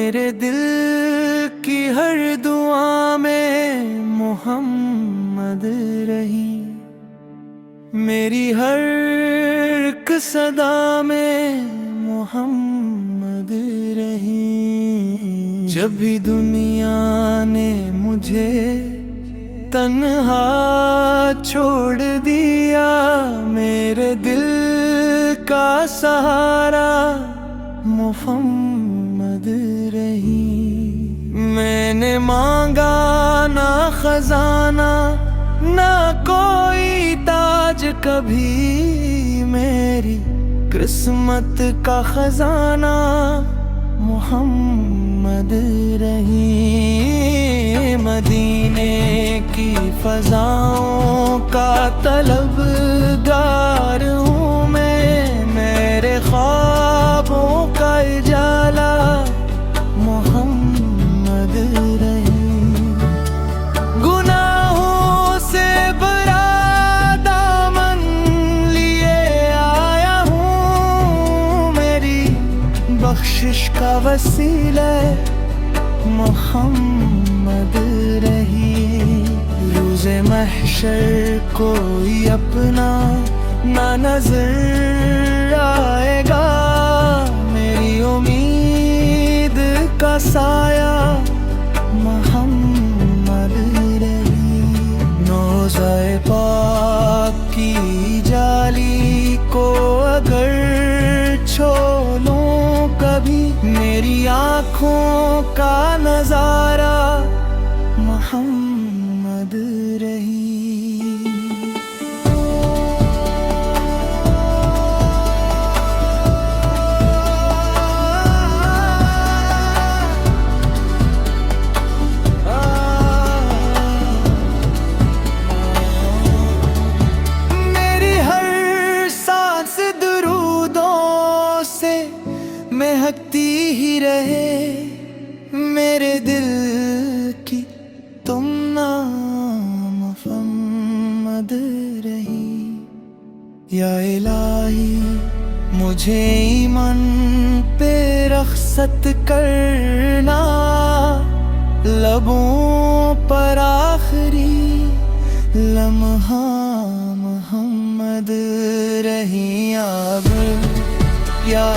मेरे दिल की हर दुआ में मोहम्मद रही, मेरी हर एक सदा में मोहम्मद रही। जब भी दुनिया ने मुझे तन्हा छोड़ दिया, मेरे दिल का सहारा मोहम्मद रही। मैंने मांगा ना खजाना ना कोई ताज कभी, मेरी किस्मत का खजाना मोहम्मद रही। मदीने की फजाओं का तलबगार हूँ मैं, मेरे ख्वाबों का उजाला मोहम्मद रही। गुनाहों से भरा दामन लिए आया हूँ, मेरी बख्शिश का वसीला मोहम्मद रही। रोज़े महशर कोई अपना ना नजर आएगा, मेरी उम्मीद का साया मोहम्मद रही। नौज़ाए पाक की जाली को अगर छोलूं कभी, मेरी आँखों का नजारा मोहम्मद रही। मेरी हर सांस दुरूदों से महकती ही रहे, मेरे दिल की तुम नाम मोहम्मद रही। या इलाही मुझे ईमान पे रखसत करना, लबों पर आखिरी लम्हा मोहम्मद रही। अब या